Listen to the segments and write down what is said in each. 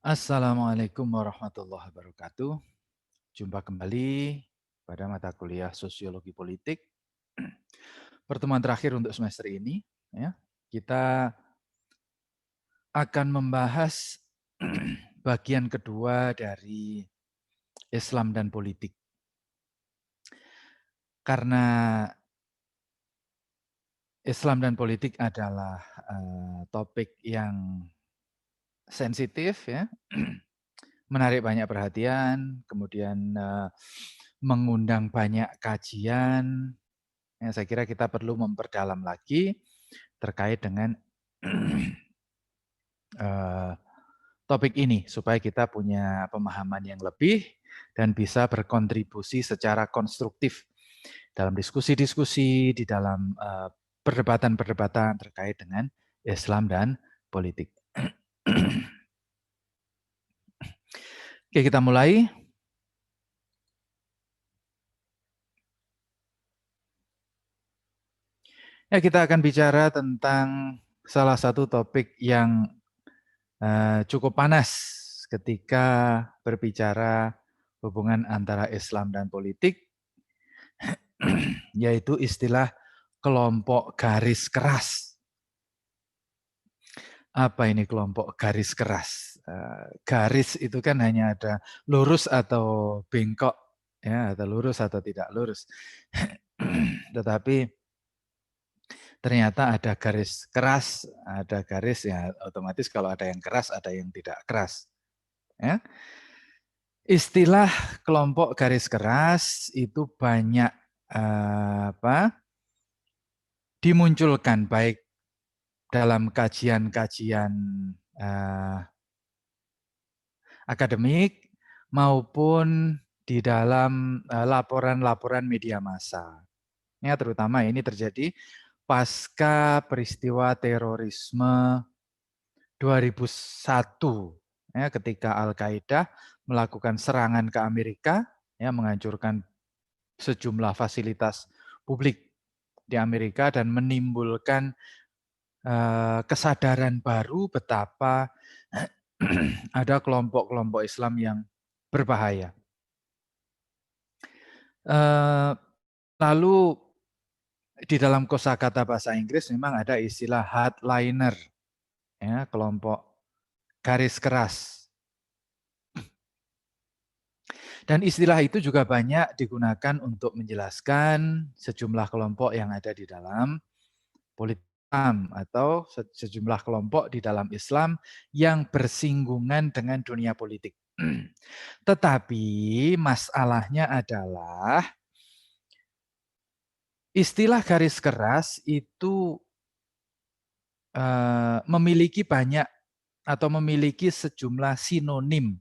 Assalamualaikum warahmatullahi wabarakatuh. Jumpa kembali pada mata kuliah Sosiologi Politik. Pertemuan terakhir untuk semester ini, ya. Kita akan membahas bagian kedua dari Islam dan politik. Karena Islam dan politik adalah topik yang sensitif, ya, menarik banyak perhatian, kemudian mengundang banyak kajian. Ya, saya kira kita perlu memperdalam lagi terkait dengan topik ini supaya kita punya pemahaman yang lebih dan bisa berkontribusi secara konstruktif dalam diskusi-diskusi, di dalam perdebatan-perdebatan terkait dengan Islam dan politik. Oke, kita mulai. Ya, kita akan bicara tentang salah satu topik yang cukup panas ketika berbicara hubungan antara Islam dan politik, yaitu istilah kelompok garis keras. Apa ini kelompok garis keras? Garis itu kan hanya ada lurus atau bengkok, ya, atau lurus atau tidak lurus. Tetapi ternyata ada garis keras, ada garis, ya otomatis kalau ada yang keras, ada yang tidak keras. Ya. Istilah kelompok garis keras itu banyak dimunculkan baik dalam kajian-kajian akademik maupun di dalam laporan-laporan media massa. Ya, terutama ini terjadi pasca peristiwa terorisme 2001, ya, ketika Al-Qaeda melakukan serangan ke Amerika, ya, menghancurkan sejumlah fasilitas publik di Amerika dan menimbulkan kesadaran baru betapa ada kelompok-kelompok Islam yang berbahaya. Lalu di dalam kosakata bahasa Inggris memang ada istilah hardliner, ya, kelompok garis keras. Dan istilah itu juga banyak digunakan untuk menjelaskan sejumlah kelompok yang ada di dalam politik Islam atau sejumlah kelompok di dalam Islam yang bersinggungan dengan dunia politik. Tetapi masalahnya adalah istilah garis keras itu memiliki banyak atau memiliki sejumlah sinonim.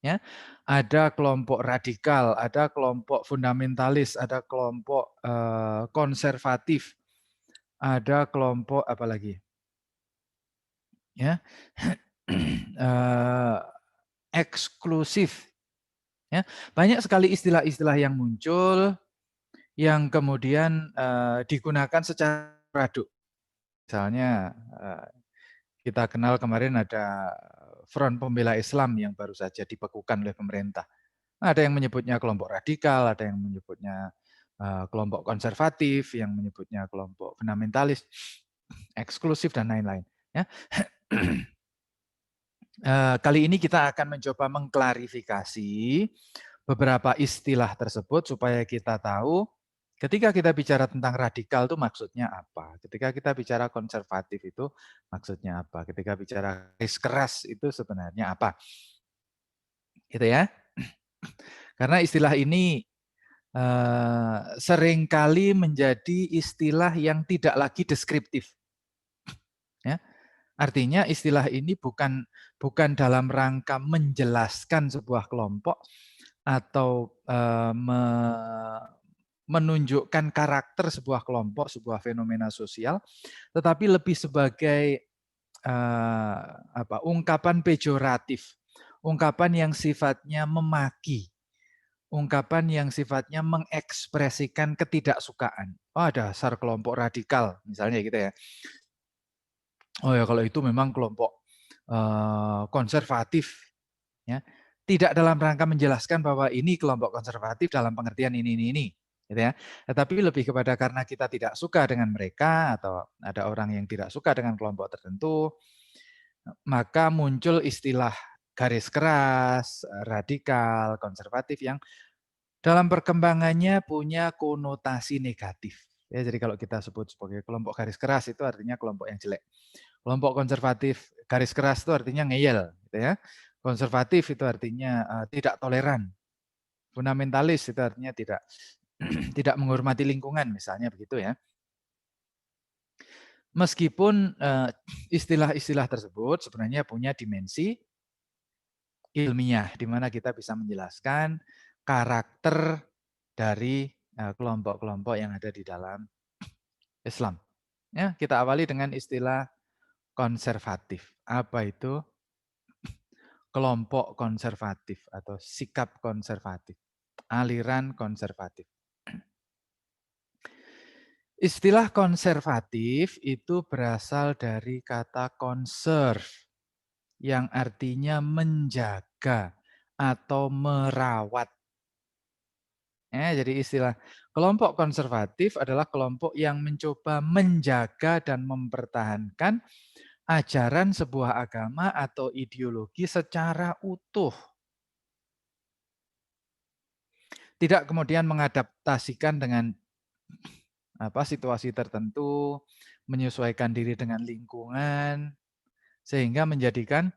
Ya, ada kelompok radikal, ada kelompok fundamentalis, ada kelompok konservatif, ada kelompok apa lagi? Ya, eksklusif. Ya, banyak sekali istilah-istilah yang muncul yang kemudian digunakan secara raduk. Misalnya kita kenal kemarin ada Front Pembela Islam yang baru saja dibekukan oleh pemerintah. Ada yang menyebutnya kelompok radikal, ada yang menyebutnya kelompok konservatif, yang menyebutnya kelompok fundamentalis, eksklusif, dan lain-lain. Ya. Kali ini kita akan mencoba mengklarifikasi beberapa istilah tersebut supaya kita tahu ketika kita bicara tentang radikal itu maksudnya apa, ketika kita bicara konservatif itu maksudnya apa, ketika bicara garis keras itu sebenarnya apa. Gitu ya. Karena istilah ini seringkali menjadi istilah yang tidak lagi deskriptif. Ya. Artinya istilah ini bukan dalam rangka menjelaskan sebuah kelompok atau menunjukkan karakter sebuah kelompok, sebuah fenomena sosial, tetapi lebih sebagai ungkapan pejoratif, ungkapan yang sifatnya memaki, ungkapan yang sifatnya mengekspresikan ketidaksukaan. Oh, dasar kelompok radikal, misalnya gitu ya. Oh ya, kalau itu memang kelompok konservatif, ya. Tidak dalam rangka menjelaskan bahwa ini kelompok konservatif dalam pengertian ini, gitu ya. Tetapi lebih kepada karena kita tidak suka dengan mereka atau ada orang yang tidak suka dengan kelompok tertentu, maka muncul istilah garis keras, radikal, konservatif yang dalam perkembangannya punya konotasi negatif. Ya, jadi kalau kita sebut sebagai kelompok garis keras itu artinya kelompok yang jelek. Kelompok konservatif garis keras itu artinya ngeyel, gitu ya. Konservatif itu artinya tidak toleran. Fundamentalis itu artinya tidak tidak menghormati lingkungan, misalnya begitu ya. Meskipun istilah-istilah tersebut sebenarnya punya dimensi ilmiah, di mana kita bisa menjelaskan karakter dari kelompok-kelompok yang ada di dalam Islam. Ya, kita awali dengan istilah konservatif. Apa itu kelompok konservatif atau sikap konservatif, aliran konservatif? Istilah konservatif itu berasal dari kata conserve yang artinya menjaga atau merawat. Ya, jadi istilah kelompok konservatif adalah kelompok yang mencoba menjaga dan mempertahankan ajaran sebuah agama atau ideologi secara utuh. Tidak kemudian mengadaptasikan dengan situasi tertentu, menyesuaikan diri dengan lingkungan, sehingga menjadikan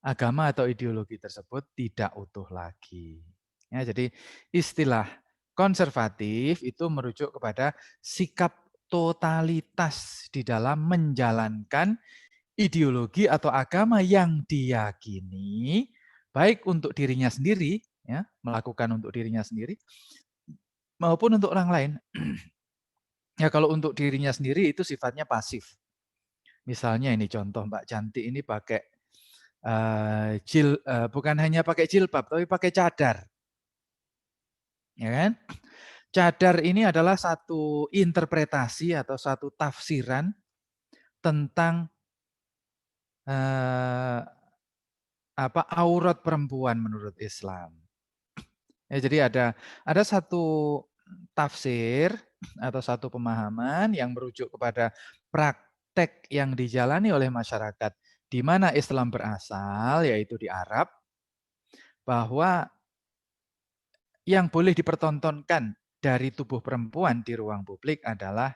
agama atau ideologi tersebut tidak utuh lagi. Ya, jadi istilah konservatif itu merujuk kepada sikap totalitas di dalam menjalankan ideologi atau agama yang diyakini, baik untuk dirinya sendiri, ya, melakukan untuk dirinya sendiri, maupun untuk orang lain. Ya, kalau untuk dirinya sendiri itu sifatnya pasif. Misalnya ini contoh Mbak Cantik ini pakai bukan hanya pakai jilbab, tapi pakai cadar. Ya kan? Cadar ini adalah satu interpretasi atau satu tafsiran tentang aurat perempuan menurut Islam. Ya, jadi ada satu tafsir atau satu pemahaman yang merujuk kepada praktek yang dijalani oleh masyarakat di mana Islam berasal, yaitu di Arab, bahwa yang boleh dipertontonkan dari tubuh perempuan di ruang publik adalah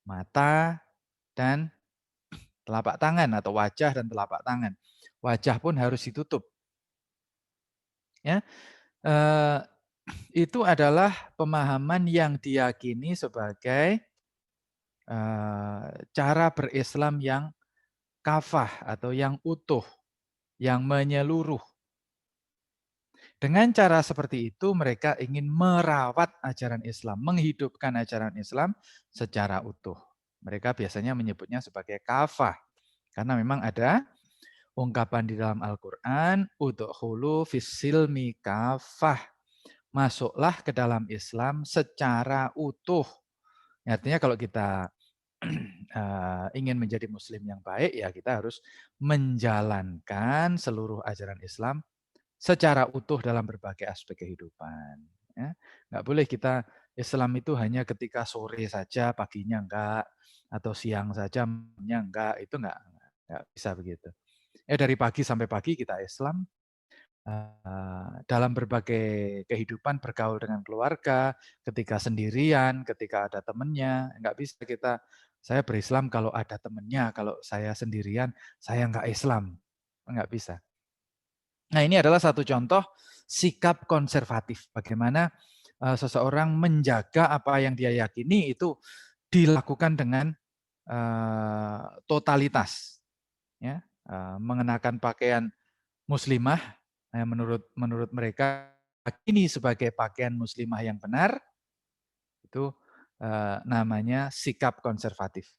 mata dan telapak tangan atau wajah dan telapak tangan. Wajah pun harus ditutup. Ya, itu adalah pemahaman yang diyakini sebagai cara berislam yang kafah atau yang utuh, yang menyeluruh. Dengan cara seperti itu mereka ingin merawat ajaran Islam, menghidupkan ajaran Islam secara utuh. Mereka biasanya menyebutnya sebagai kafah. Karena memang ada ungkapan di dalam Al-Quran, udkhulu fis-silmi kafah. Masuklah ke dalam Islam secara utuh. Artinya kalau kita ingin menjadi muslim yang baik, ya kita harus menjalankan seluruh ajaran Islam secara utuh dalam berbagai aspek kehidupan. Ya. Nggak boleh kita Islam itu hanya ketika sore saja, paginya enggak, atau siang saja, malamnya enggak, itu enggak bisa begitu. Dari pagi sampai pagi kita Islam, dalam berbagai kehidupan, bergaul dengan keluarga, ketika sendirian, ketika ada temannya, enggak bisa saya berislam kalau ada temannya, kalau saya sendirian, saya enggak Islam. Enggak bisa. Nah, ini adalah satu contoh sikap konservatif. Bagaimana seseorang menjaga apa yang dia yakini itu dilakukan dengan totalitas. Ya, mengenakan pakaian muslimah menurut mereka ini sebagai pakaian muslimah yang benar, itu namanya sikap konservatif.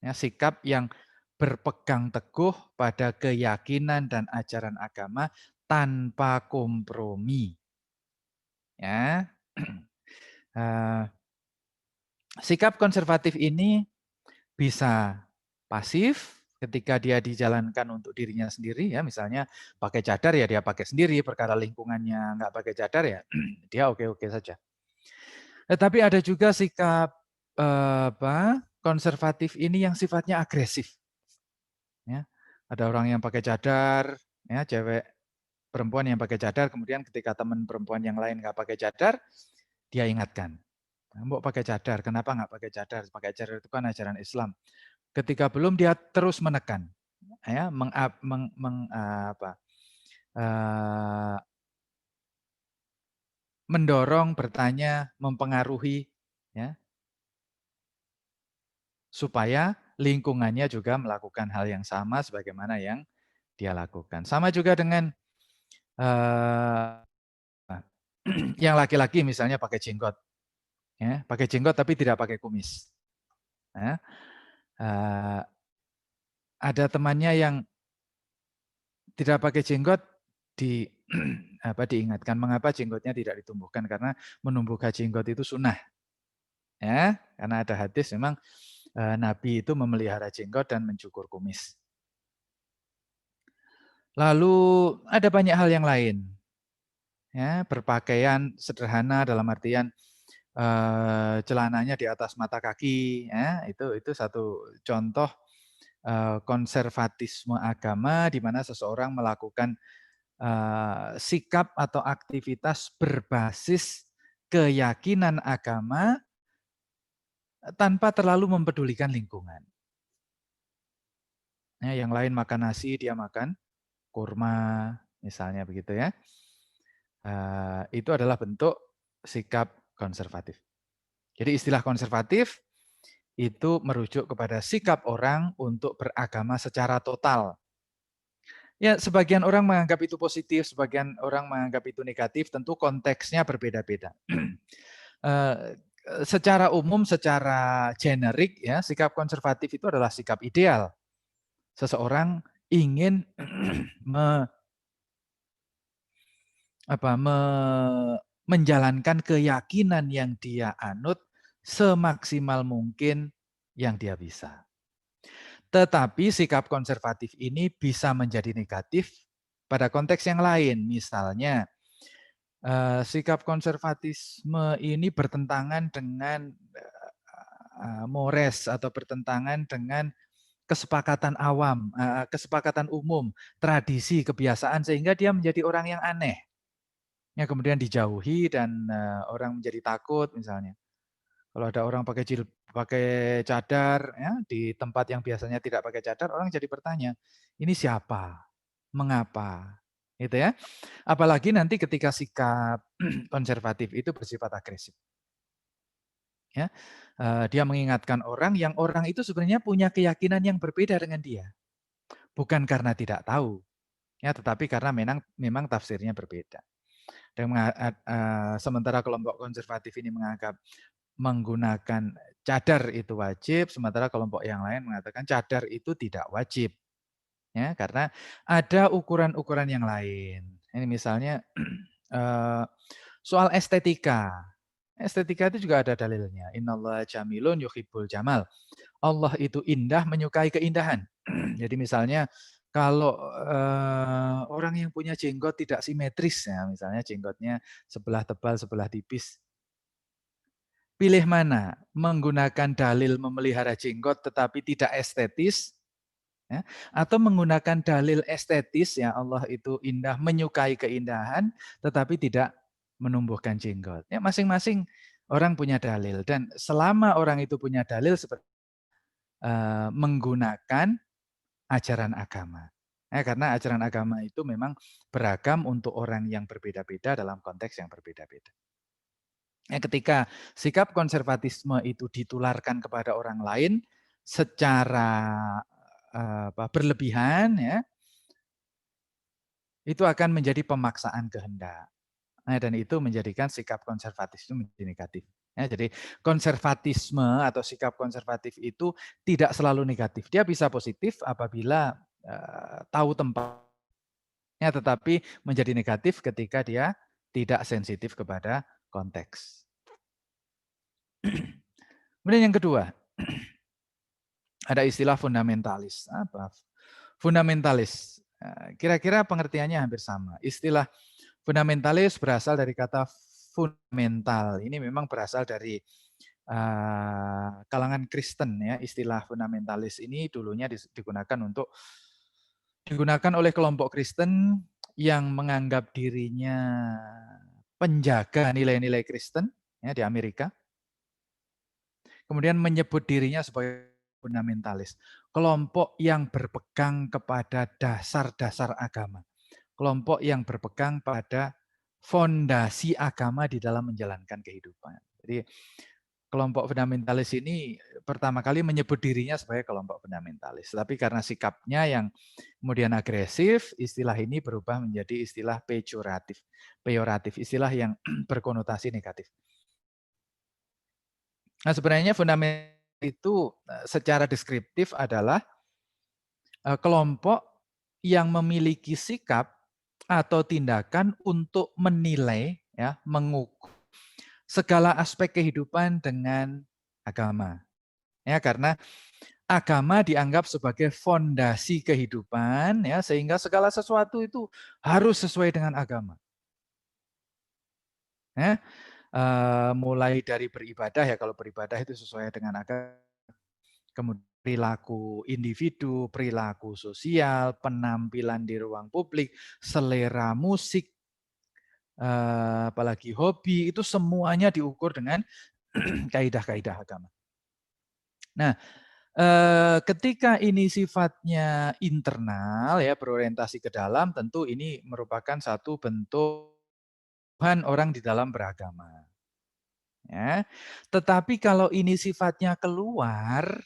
Ya, sikap yang berpegang teguh pada keyakinan dan ajaran agama tanpa kompromi. Ya. Sikap konservatif ini bisa pasif, Ketika dia dijalankan untuk dirinya sendiri, ya misalnya pakai cadar ya dia pakai sendiri, perkara lingkungannya nggak pakai cadar ya dia oke-oke saja. Tetapi ada juga sikap konservatif ini yang sifatnya agresif. Ya. Ada orang yang pakai cadar, ya cewek perempuan yang pakai cadar, kemudian ketika teman perempuan yang lain nggak pakai cadar, dia ingatkan, "Mbok pakai cadar, kenapa nggak pakai cadar? Pakai cadar itu kan ajaran Islam." Ketika belum dia terus menekan, ya, mendorong, bertanya, mempengaruhi, ya, supaya lingkungannya juga melakukan hal yang sama sebagaimana yang dia lakukan. Sama juga dengan yang laki-laki misalnya pakai jenggot, ya, pakai jenggot tapi tidak pakai kumis. Ya. Ada temannya yang tidak pakai jenggot diingatkan mengapa jenggotnya tidak ditumbuhkan, karena menumbuhkan jenggot itu sunnah. Ya, karena ada hadis memang Nabi itu memelihara jenggot dan mencukur kumis. Lalu ada banyak hal yang lain. Ya, berpakaian sederhana dalam artian celananya di atas mata kaki, ya, itu satu contoh konservatisme agama di mana seseorang melakukan sikap atau aktivitas berbasis keyakinan agama tanpa terlalu mempedulikan lingkungan. Ya, yang lain makan nasi, dia makan kurma, misalnya begitu ya. Itu adalah bentuk sikap konservatif. Jadi istilah konservatif itu merujuk kepada sikap orang untuk beragama secara total. Ya, sebagian orang menganggap itu positif, sebagian orang menganggap itu negatif, tentu konteksnya berbeda-beda. Secara umum, secara generik, ya, sikap konservatif itu adalah sikap ideal. Seseorang ingin menjalankan keyakinan yang dia anut semaksimal mungkin yang dia bisa. Tetapi sikap konservatif ini bisa menjadi negatif pada konteks yang lain. Misalnya, sikap konservatisme ini bertentangan dengan mores atau bertentangan dengan kesepakatan awam, kesepakatan umum, tradisi, kebiasaan, sehingga dia menjadi orang yang aneh. Ya, kemudian dijauhi dan orang menjadi takut misalnya. Kalau ada orang pakai cadar ya, di tempat yang biasanya tidak pakai cadar, orang jadi bertanya, ini siapa? Mengapa? Gitu ya. Apalagi nanti ketika sikap konservatif itu bersifat agresif. Ya, dia mengingatkan orang yang orang itu sebenarnya punya keyakinan yang berbeda dengan dia. Bukan karena tidak tahu, ya, tetapi karena memang tafsirnya berbeda. Dan sementara kelompok konservatif ini menganggap menggunakan cadar itu wajib, sementara kelompok yang lain mengatakan cadar itu tidak wajib. Ya, karena ada ukuran-ukuran yang lain. Ini misalnya soal estetika. Estetika itu juga ada dalilnya. Innallaha jamilun yuhibbul jamal. Allah itu indah, menyukai keindahan. Jadi misalnya kalau orang yang punya jenggot tidak simetris, ya, misalnya jenggotnya sebelah tebal, sebelah tipis, pilih mana? Menggunakan dalil memelihara jenggot tetapi tidak estetis, ya, atau menggunakan dalil estetis, ya Allah itu indah, menyukai keindahan, tetapi tidak menumbuhkan jenggot. Ya, masing-masing orang punya dalil, dan selama orang itu punya dalil seperti menggunakan ajaran agama. Karena ajaran agama itu memang beragam untuk orang yang berbeda-beda dalam konteks yang berbeda-beda. Ketika sikap konservatisme itu ditularkan kepada orang lain secara berlebihan, ya, itu akan menjadi pemaksaan kehendak. Dan itu menjadikan sikap konservatif itu menjadi negatif. Jadi konservatisme atau sikap konservatif itu tidak selalu negatif. Dia bisa positif apabila tahu tempatnya, tetapi menjadi negatif ketika dia tidak sensitif kepada konteks. Kemudian yang kedua, Ada istilah fundamentalis. Apa? Fundamentalis. Kira-kira pengertiannya hampir sama. Istilah fundamentalis berasal dari kata fundamental. Ini memang berasal dari kalangan Kristen ya. Istilah fundamentalis ini dulunya digunakan oleh kelompok Kristen yang menganggap dirinya penjaga nilai-nilai Kristen ya di Amerika. Kemudian menyebut dirinya sebagai fundamentalis, kelompok yang berpegang kepada dasar-dasar agama, kelompok yang berpegang pada fondasi agama di dalam menjalankan kehidupan. Jadi kelompok fundamentalis ini pertama kali menyebut dirinya sebagai kelompok fundamentalis, tapi karena sikapnya yang kemudian agresif, istilah ini berubah menjadi istilah peyoratif, istilah yang berkonotasi negatif. Nah, sebenarnya fundamental itu secara deskriptif adalah kelompok yang memiliki sikap atau tindakan untuk menilai, ya, mengukur segala aspek kehidupan dengan agama. Ya, karena agama dianggap sebagai fondasi kehidupan, ya, sehingga segala sesuatu itu harus sesuai dengan agama. Ya, mulai dari beribadah ya, kalau beribadah itu sesuai dengan agama. Kemudian perilaku individu, perilaku sosial, penampilan di ruang publik, selera musik, apalagi hobi, itu semuanya diukur dengan kaidah-kaidah agama. Nah, ketika ini sifatnya internal ya, berorientasi ke dalam, tentu ini merupakan satu bentuk Tuhan orang di dalam beragama. Ya. Tetapi kalau ini sifatnya keluar,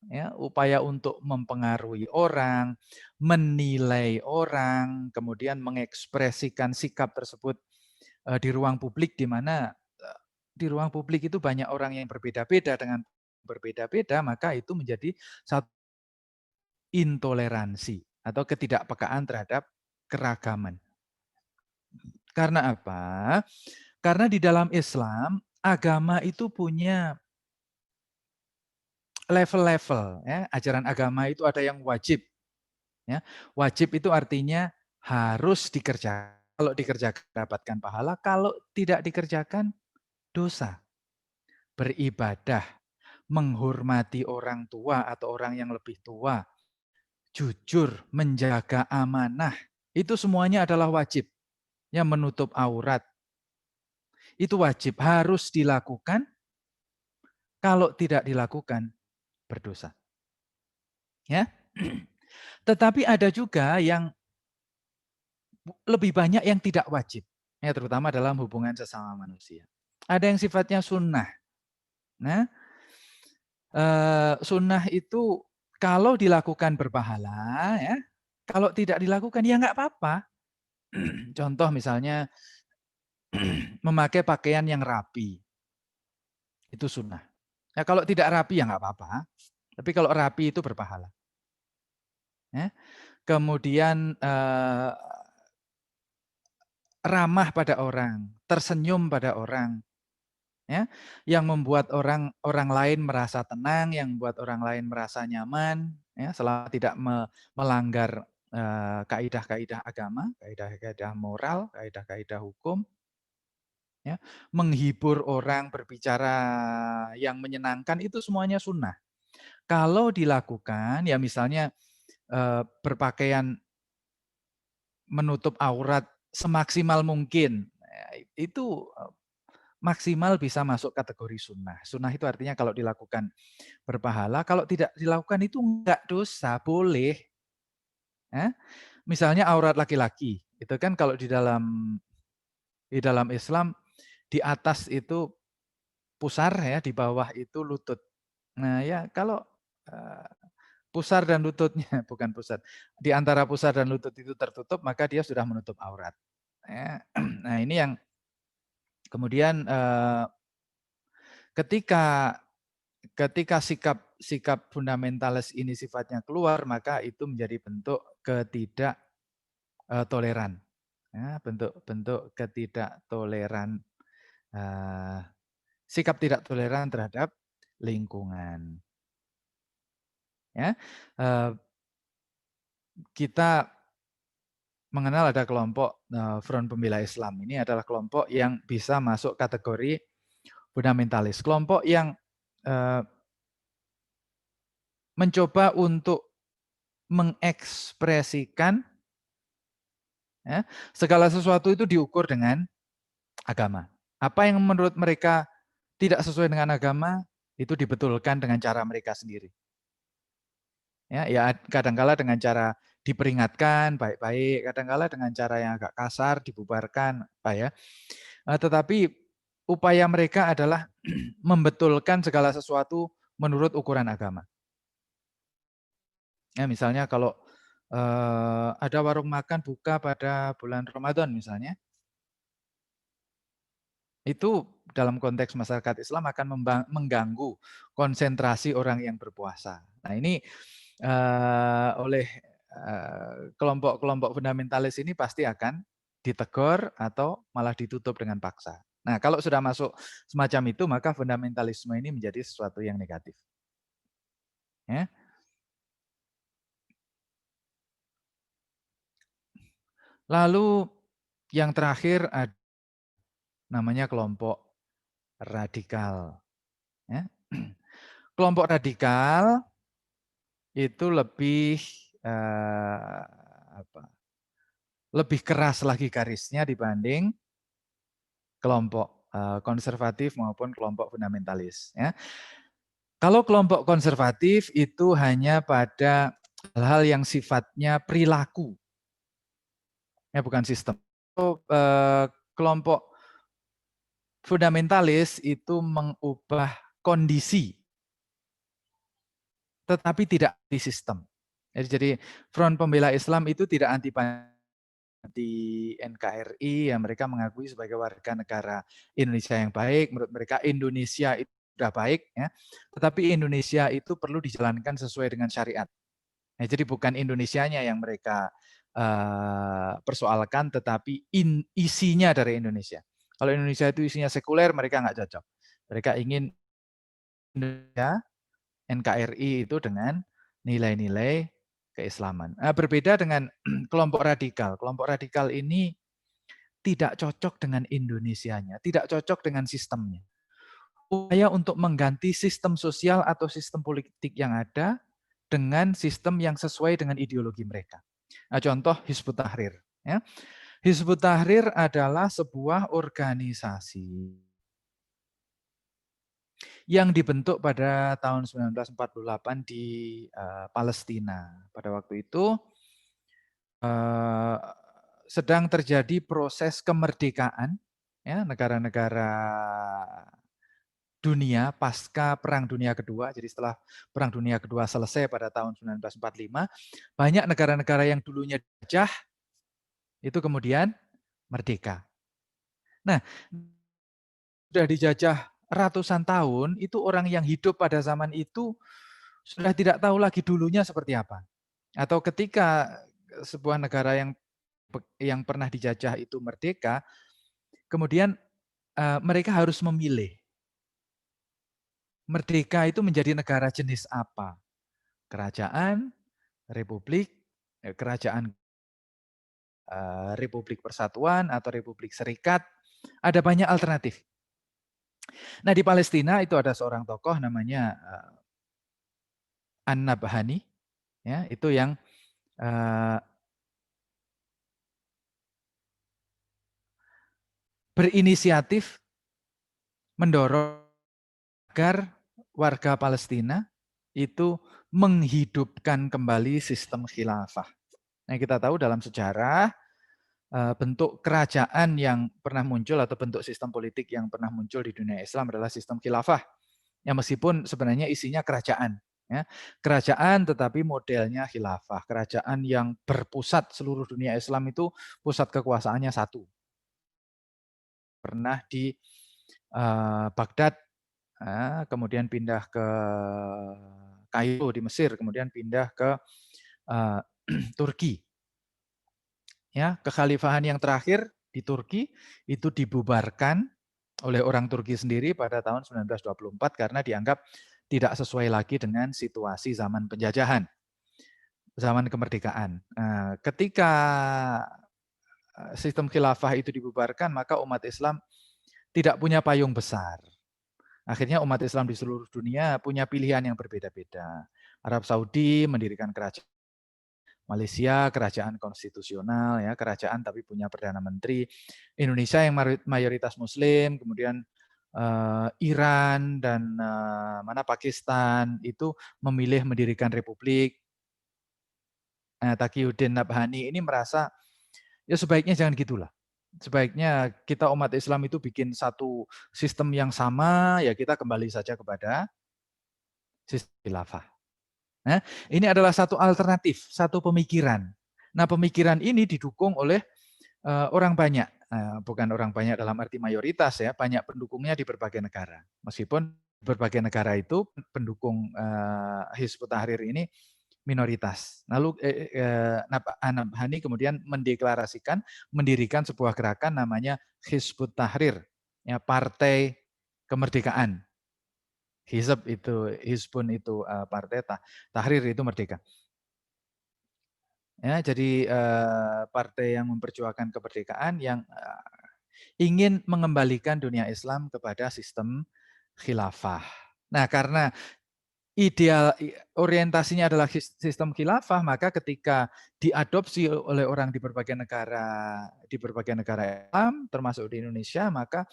ya, upaya untuk mempengaruhi orang, menilai orang, kemudian mengekspresikan sikap tersebut di ruang publik, di mana di ruang publik itu banyak orang yang berbeda-beda dengan berbeda-beda, maka itu menjadi satu intoleransi atau ketidakpekaan terhadap keragaman. Karena apa? Karena di dalam Islam agama itu punya level-level, ya. Ajaran agama itu ada yang wajib, ya. Wajib itu artinya harus dikerjakan. Kalau dikerjakan dapatkan pahala, kalau tidak dikerjakan dosa. Beribadah, menghormati orang tua atau orang yang lebih tua, jujur, menjaga amanah, itu semuanya adalah wajib. Ya, menutup aurat, itu wajib, harus dilakukan. Kalau tidak dilakukan, berdosa. Ya. Tetapi ada juga yang lebih banyak yang tidak wajib, ya, terutama dalam hubungan sesama manusia. Ada yang sifatnya sunnah. Nah, sunnah itu kalau dilakukan berpahala, ya. Kalau tidak dilakukan ya nggak apa-apa. Contoh misalnya memakai pakaian yang rapi, itu sunnah. Ya, kalau tidak rapi ya nggak apa-apa. Tapi kalau rapi itu berpahala. Ya. Kemudian ramah pada orang, tersenyum pada orang, ya, yang membuat orang lain merasa tenang, yang membuat orang lain merasa nyaman, ya, selama tidak melanggar kaidah-kaidah agama, kaidah-kaidah moral, kaidah-kaidah hukum, ya, menghibur orang, berbicara yang menyenangkan, itu semuanya sunnah. Kalau dilakukan, ya misalnya berpakaian menutup aurat semaksimal mungkin, itu maksimal bisa masuk kategori sunnah. Sunnah itu artinya kalau dilakukan berpahala, kalau tidak dilakukan itu enggak dosa, boleh. Ya. Misalnya aurat laki-laki, itu kan kalau di dalam Islam di atas itu pusar, ya, di bawah itu lutut. Nah, ya kalau pusar dan lututnya bukan pusat, di antara pusar dan lutut itu tertutup, maka dia sudah menutup aurat. Ya. Nah, ini yang kemudian ketika sikap fundamentalis ini sifatnya keluar, maka itu menjadi bentuk toleran, ya, bentuk ketidaktoleran, sikap tidak toleran terhadap lingkungan. Ya, kita mengenal ada kelompok Front Pembela Islam. Ini adalah kelompok yang bisa masuk kategori fundamentalis. Kelompok yang mencoba untuk mengekspresikan ya, segala sesuatu itu diukur dengan agama. Apa yang menurut mereka tidak sesuai dengan agama, itu dibetulkan dengan cara mereka sendiri. Ya kadangkala dengan cara diperingatkan baik-baik, kadangkala dengan cara yang agak kasar dibubarkan, apa ya. Tetapi upaya mereka adalah membetulkan segala sesuatu menurut ukuran agama. Ya, misalnya kalau ada warung makan buka pada bulan Ramadan misalnya, itu dalam konteks masyarakat Islam akan mengganggu konsentrasi orang yang berpuasa. Nah ini oleh kelompok-kelompok fundamentalis ini pasti akan ditegur atau malah ditutup dengan paksa. Nah kalau sudah masuk semacam itu maka fundamentalisme ini menjadi sesuatu yang negatif. Ya. Lalu yang terakhir ada namanya kelompok radikal. Ya. Kelompok radikal itu lebih lebih keras lagi garisnya dibanding kelompok konservatif maupun kelompok fundamentalis. Ya. Kalau kelompok konservatif itu hanya pada hal-hal yang sifatnya perilaku, ya bukan sistem. Kelompok fundamentalis itu mengubah kondisi, tetapi tidak di sistem. Jadi Front Pembela Islam itu tidak anti NKRI yang mereka mengakui sebagai warga negara Indonesia yang baik. Menurut mereka Indonesia itu sudah baik, ya. Tetapi Indonesia itu perlu dijalankan sesuai dengan syariat. Nah, jadi bukan Indonesianya yang mereka persoalkan, tetapi isinya dari Indonesia. Kalau Indonesia itu isinya sekuler, mereka nggak cocok. Mereka ingin Indonesia, NKRI itu dengan nilai-nilai keislaman. Berbeda dengan kelompok radikal. Kelompok radikal ini tidak cocok dengan Indonesianya, tidak cocok dengan sistemnya. Upaya untuk mengganti sistem sosial atau sistem politik yang ada dengan sistem yang sesuai dengan ideologi mereka. Nah, contoh Hizbut Tahrir. Ya. Hizbut Tahrir adalah sebuah organisasi yang dibentuk pada tahun 1948 di Palestina. Pada waktu itu sedang terjadi proses kemerdekaan ya, negara-negara dunia pasca Perang Dunia Kedua. Jadi setelah Perang Dunia Kedua selesai pada tahun 1945, banyak negara-negara yang dulunya dijajah itu kemudian merdeka. Nah, sudah dijajah ratusan tahun, itu orang yang hidup pada zaman itu sudah tidak tahu lagi dulunya seperti apa. Atau ketika sebuah negara yang pernah dijajah itu merdeka, kemudian mereka harus memilih. Merdeka itu menjadi negara jenis apa? Kerajaan, republik, kerajaan Republik Persatuan atau Republik Serikat. Ada banyak alternatif. Nah di Palestina itu ada seorang tokoh namanya An-Nabhani, ya, itu yang berinisiatif mendorong agar warga Palestina itu menghidupkan kembali sistem khilafah. Nah, kita tahu dalam sejarah bentuk kerajaan yang pernah muncul atau bentuk sistem politik yang pernah muncul di dunia Islam adalah sistem khilafah. Ya meskipun sebenarnya isinya kerajaan, ya. Kerajaan tetapi modelnya khilafah, kerajaan yang berpusat seluruh dunia Islam itu pusat kekuasaannya satu. Pernah di Baghdad, kemudian pindah ke Kairo di Mesir, kemudian pindah ke Turki. Ya, kekhalifahan yang terakhir di Turki itu dibubarkan oleh orang Turki sendiri pada tahun 1924 karena dianggap tidak sesuai lagi dengan situasi zaman penjajahan, zaman kemerdekaan. Ketika sistem khilafah itu dibubarkan, maka umat Islam tidak punya payung besar. Akhirnya umat Islam di seluruh dunia punya pilihan yang berbeda-beda. Arab Saudi mendirikan kerajaan, Malaysia kerajaan konstitusional, ya kerajaan tapi punya perdana menteri. Indonesia yang mayoritas Muslim, kemudian Iran dan mana Pakistan itu memilih mendirikan republik. Taqiyuddin Nabhani ini merasa ya sebaiknya jangan gitulah. Sebaiknya kita umat Islam itu bikin satu sistem yang sama, ya kita kembali saja kepada sistem khilafah. Nah, ini adalah satu alternatif, satu pemikiran. Nah, pemikiran ini didukung oleh orang banyak, bukan orang banyak dalam arti mayoritas ya, banyak pendukungnya di berbagai negara. Meskipun berbagai negara itu pendukung Hizbut Tahrir ini minoritas. Lalu Nabhani kemudian mendeklarasikan, mendirikan sebuah gerakan namanya Hizbut Tahrir, ya Partai Kemerdekaan. Hizb itu, Hizbun itu partai, Tahrir itu merdeka. Ya, jadi partai yang memperjuangkan kemerdekaan yang ingin mengembalikan dunia Islam kepada sistem khilafah. Nah, karena ideal orientasinya adalah sistem khilafah, maka ketika diadopsi oleh orang di berbagai negara Islam termasuk di Indonesia, maka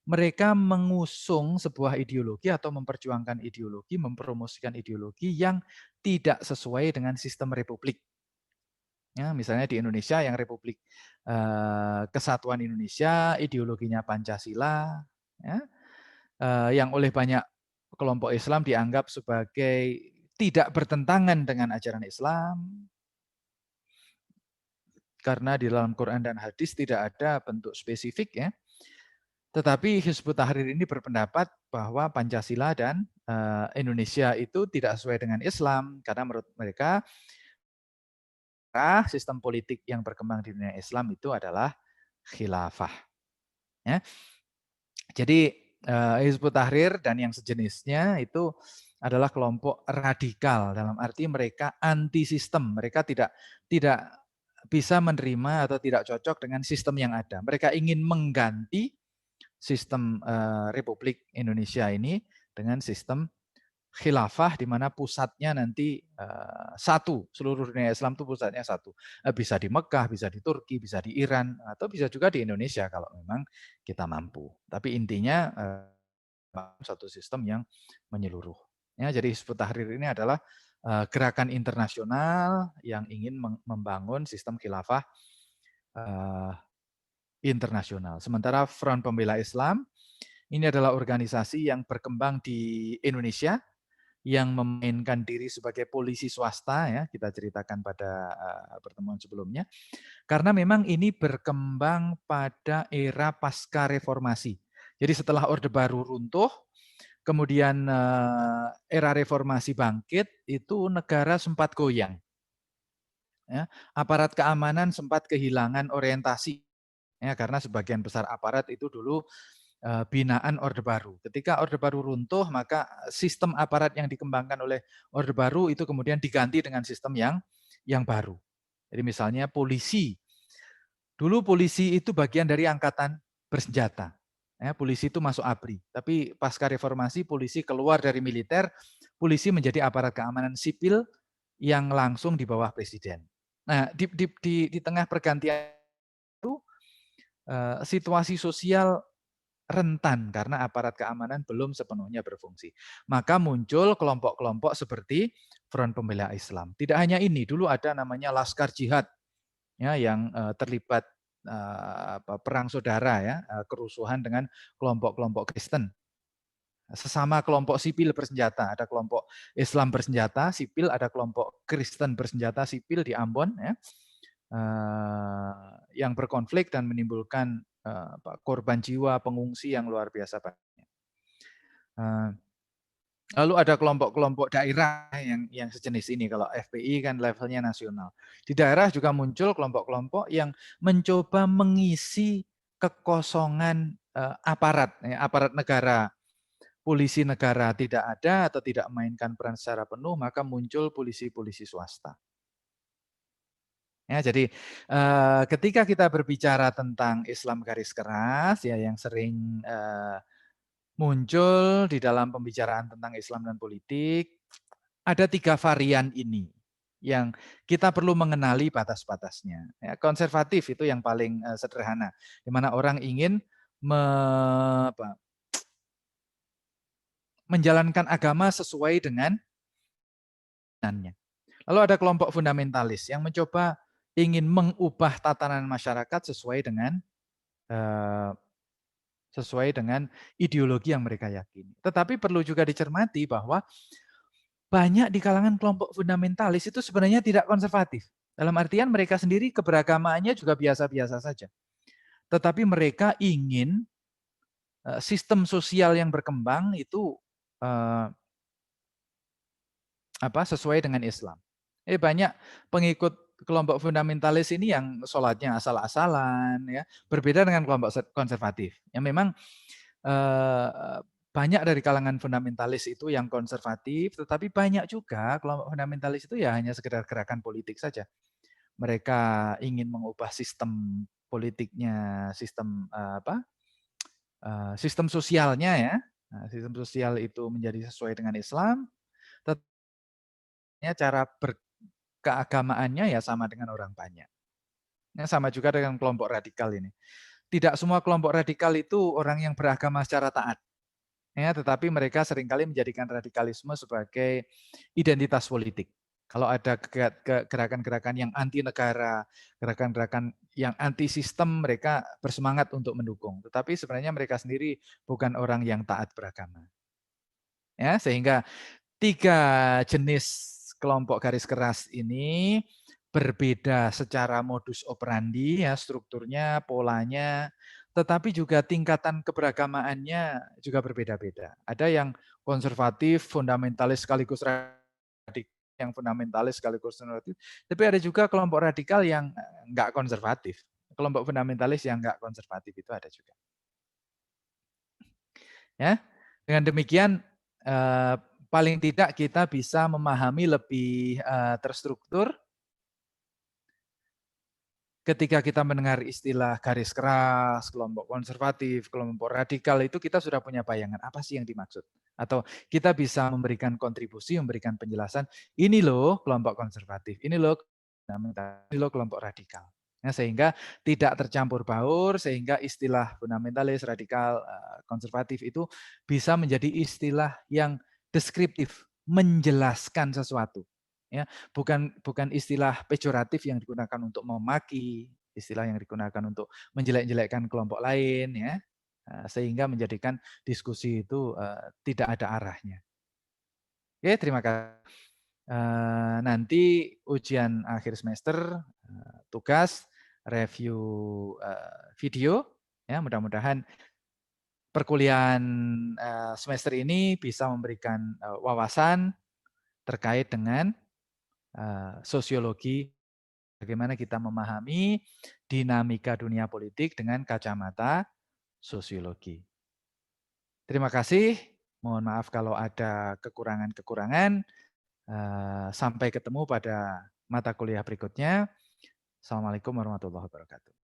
mereka mengusung sebuah ideologi atau memperjuangkan ideologi, mempromosikan ideologi yang tidak sesuai dengan sistem republik. Ya, misalnya di Indonesia yang Republik Kesatuan Indonesia, ideologinya Pancasila, ya, yang oleh banyak kelompok Islam dianggap sebagai tidak bertentangan dengan ajaran Islam, karena di dalam Quran dan hadis tidak ada bentuk spesifik ya. Tetapi Hizbut Tahrir ini berpendapat bahwa Pancasila dan Indonesia itu tidak sesuai dengan Islam, karena menurut mereka sistem politik yang berkembang di dunia Islam itu adalah khilafah. Ya. Jadi Hizbut Tahrir dan yang sejenisnya itu adalah kelompok radikal, dalam arti mereka anti sistem, mereka tidak bisa menerima atau tidak cocok dengan sistem yang ada. Mereka ingin mengganti sistem Republik Indonesia ini dengan sistem khilafah di mana pusatnya nanti satu, seluruh dunia Islam itu pusatnya satu. Bisa di Mekah, bisa di Turki, bisa di Iran, atau bisa juga di Indonesia kalau memang kita mampu. Tapi intinya satu sistem yang menyeluruh. Ya, jadi Hizbut Tahrir ini adalah gerakan internasional yang ingin membangun sistem khilafah internasional. Sementara Front Pembela Islam ini adalah organisasi yang berkembang di Indonesia, yang memainkan diri sebagai polisi swasta, ya kita ceritakan pada pertemuan sebelumnya, karena memang ini berkembang pada era pasca reformasi. Jadi setelah Orde Baru runtuh, kemudian era reformasi bangkit, itu negara sempat goyang. Ya, aparat keamanan sempat kehilangan orientasi, ya karena sebagian besar aparat itu dulu binaan Orde Baru. Ketika Orde Baru runtuh, maka sistem aparat yang dikembangkan oleh Orde Baru itu kemudian diganti dengan sistem yang baru. Jadi misalnya polisi. Dulu polisi itu bagian dari angkatan bersenjata. Ya, polisi itu masuk ABRI. Tapi pasca reformasi polisi keluar dari militer, polisi menjadi aparat keamanan sipil yang langsung di bawah presiden. Nah, di tengah pergantian itu situasi sosial rentan karena aparat keamanan belum sepenuhnya berfungsi. Maka muncul kelompok-kelompok seperti Front Pembela Islam. Tidak hanya ini, dulu ada namanya Laskar Jihad ya yang terlibat perang saudara ya, kerusuhan dengan kelompok-kelompok Kristen. Sesama kelompok sipil bersenjata, ada kelompok Islam bersenjata sipil, ada kelompok Kristen bersenjata sipil di Ambon ya. Yang berkonflik dan menimbulkan korban jiwa, pengungsi yang luar biasa banyak. Lalu ada kelompok-kelompok daerah yang sejenis ini. Kalau FPI kan levelnya nasional. Di daerah juga muncul kelompok-kelompok yang mencoba mengisi kekosongan aparat negara polisi negara tidak ada atau tidak memainkan peran secara penuh, maka muncul polisi-polisi swasta. Ya, jadi ketika kita berbicara tentang Islam garis keras, ya yang sering muncul di dalam pembicaraan tentang Islam dan politik, ada 3 varian ini yang kita perlu mengenali batas-batasnya. Ya, konservatif itu yang paling sederhana, di mana orang ingin menjalankan agama sesuai dengan nya. Lalu ada kelompok fundamentalis yang mencoba ingin mengubah tatanan masyarakat eh, sesuai dengan ideologi yang mereka yakini. Tetapi perlu juga dicermati bahwa banyak di kalangan kelompok fundamentalis itu sebenarnya tidak konservatif. Dalam artian mereka sendiri keberagamaannya juga biasa-biasa saja. Tetapi mereka ingin sistem sosial yang berkembang itu sesuai dengan Islam. Banyak pengikut kelompok fundamentalis ini yang sholatnya asal-asalan, ya, berbeda dengan kelompok konservatif. Yang memang banyak dari kalangan fundamentalis itu yang konservatif, tetapi banyak juga kelompok fundamentalis itu ya hanya sekedar gerakan politik saja. Mereka ingin mengubah sistem politiknya, sistem sosialnya ya. Nah, sistem sosial itu menjadi sesuai dengan Islam, tetapi cara berkeagamaannya ya sama dengan orang banyak. Ya, sama juga dengan kelompok radikal ini. Tidak semua kelompok radikal itu orang yang beragama secara taat. Ya, tetapi mereka seringkali menjadikan radikalisme sebagai identitas politik. Kalau ada gerakan-gerakan yang anti negara, gerakan-gerakan yang anti sistem, mereka bersemangat untuk mendukung. Tetapi sebenarnya mereka sendiri bukan orang yang taat beragama. Ya, sehingga 3 jenis kelompok garis keras ini berbeda secara modus operandi, ya, strukturnya, polanya, tetapi juga tingkatan keberagamaannya juga berbeda-beda. Ada yang konservatif, fundamentalis sekaligus radikal, yang fundamentalis sekaligus konservatif, tapi ada juga kelompok radikal yang enggak konservatif. Kelompok fundamentalis yang enggak konservatif itu ada juga. Ya, dengan demikian paling tidak kita bisa memahami lebih terstruktur. Ketika kita mendengar istilah garis keras, kelompok konservatif, kelompok radikal, itu kita sudah punya bayangan apa sih yang dimaksud. Atau kita bisa memberikan kontribusi, memberikan penjelasan, ini loh kelompok konservatif, ini loh kelompok radikal. Ya, sehingga tidak tercampur baur, sehingga istilah fundamentalis, radikal, konservatif itu bisa menjadi istilah yang deskriptif, menjelaskan sesuatu. Ya, bukan istilah pejoratif yang digunakan untuk memaki, istilah yang digunakan untuk menjelek-jelekkan kelompok lain, ya, sehingga menjadikan diskusi itu tidak ada arahnya. Oke, terima kasih. Nanti ujian akhir semester, tugas, review video, ya, mudah-mudahan perkuliahan semester ini bisa memberikan wawasan terkait dengan sosiologi, bagaimana kita memahami dinamika dunia politik dengan kacamata sosiologi. Terima kasih. Mohon maaf kalau ada kekurangan-kekurangan. Sampai ketemu pada mata kuliah berikutnya. Assalamualaikum warahmatullahi wabarakatuh.